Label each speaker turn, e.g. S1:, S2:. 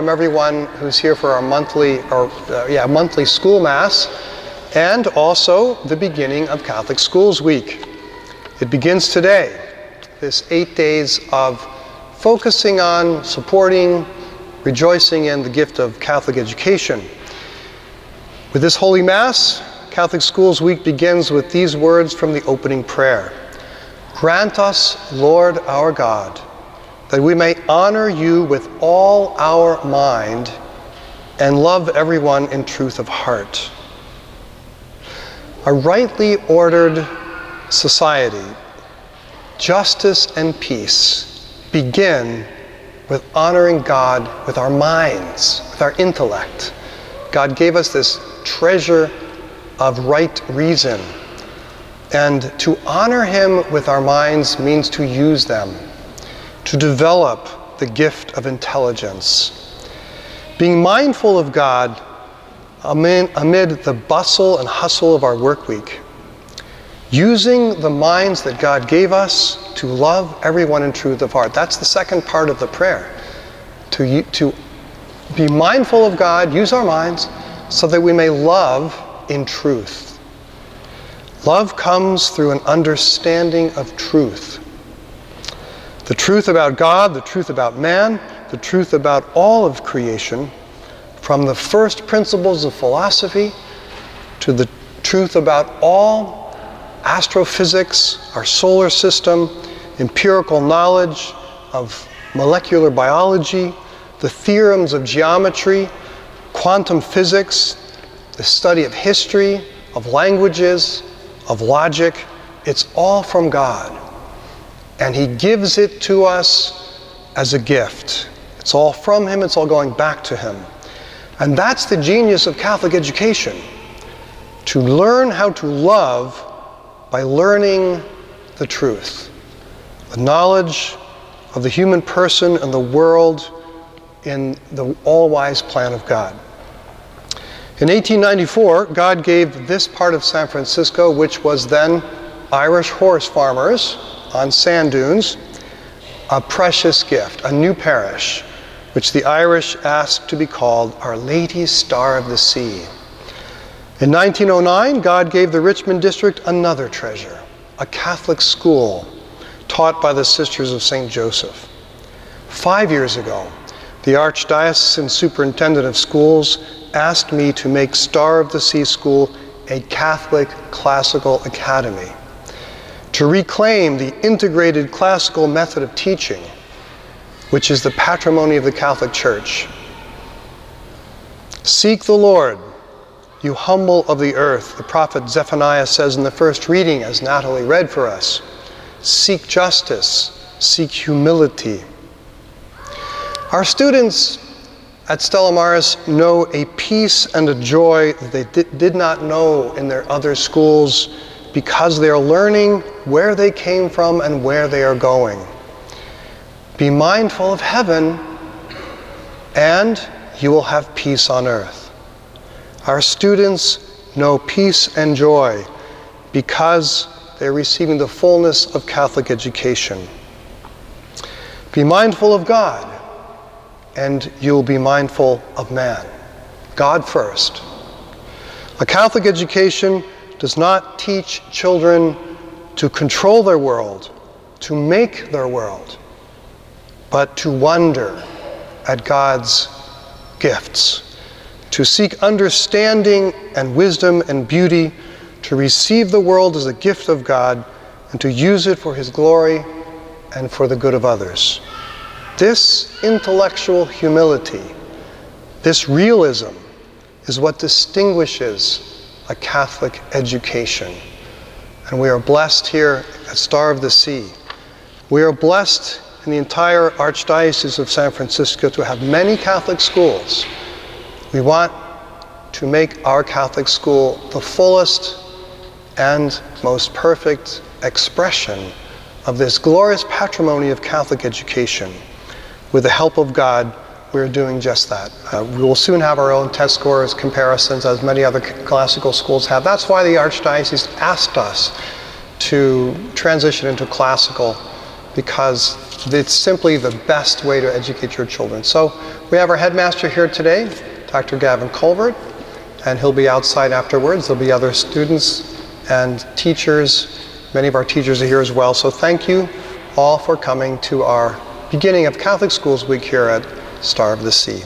S1: Everyone who's here for our monthly school mass, and also the beginning of Catholic Schools Week. It begins today, this 8 days of focusing on, supporting, rejoicing in the gift of Catholic education. With this Holy Mass, Catholic Schools Week begins with these words from the opening prayer. Grant us, Lord our God, that we may honor you with all our mind and love everyone in truth of heart. A rightly ordered society, justice and peace begin with honoring God with our minds, with our intellect. God gave us this treasure of right reason. And to honor Him with our minds means to use them, to develop the gift of intelligence. Being mindful of God amid the bustle and hustle of our work week. Using the minds that God gave us to love everyone in truth of heart. That's the second part of the prayer. To be mindful of God, use our minds, so that we may love in truth. Love comes through an understanding of truth. The truth about God, the truth about man, the truth about all of creation, from the first principles of philosophy to the truth about all astrophysics, our solar system, empirical knowledge of molecular biology, the theorems of geometry, quantum physics, the study of history, of languages, of logic. It's all from God. And He gives it to us as a gift. It's all from Him, it's all going back to Him. And that's the genius of Catholic education. To learn how to love by learning the truth. The knowledge of the human person and the world in the all-wise plan of God. In 1894, God gave this part of San Francisco, which was then Irish horse farmers on sand dunes, a precious gift, a new parish, which the Irish asked to be called Our Lady's Star of the Sea. In 1909, God gave the Richmond district another treasure, a Catholic school taught by the Sisters of St. Joseph. 5 years ago, the Archdiocesan Superintendent of Schools asked me to make Star of the Sea School a Catholic classical academy, to reclaim the integrated classical method of teaching, which is the patrimony of the Catholic Church. Seek the Lord, you humble of the earth, the prophet Zephaniah says in the first reading, as Natalie read for us. Seek justice, seek humility. Our students at Stella Maris know a peace and a joy that they did not know in their other schools, because they are learning where they came from and where they are going. Be mindful of heaven, and you will have peace on earth. Our students know peace and joy because they're receiving the fullness of Catholic education. Be mindful of God, and you'll be mindful of man. God first. A Catholic education does not teach children to control their world, to make their world, but to wonder at God's gifts, to seek understanding and wisdom and beauty, to receive the world as a gift of God, and to use it for His glory and for the good of others. This intellectual humility, this realism, is what distinguishes a Catholic education. And we are blessed here at Star of the Sea. We are blessed in the entire Archdiocese of San Francisco to have many Catholic schools. We want to make our Catholic school the fullest and most perfect expression of this glorious patrimony of Catholic education. With the help of God, we're doing just that. We will soon have our own test scores comparisons, as many other classical schools have. That's why the Archdiocese asked us to transition into classical, because It's simply the best way to educate your children. So we have our headmaster here today, Dr. Gavin Colbert, and he'll be outside afterwards. There'll be other students and teachers. Many of our teachers are here as well. So thank you all for coming to our beginning of Catholic Schools Week here at Star of the Sea.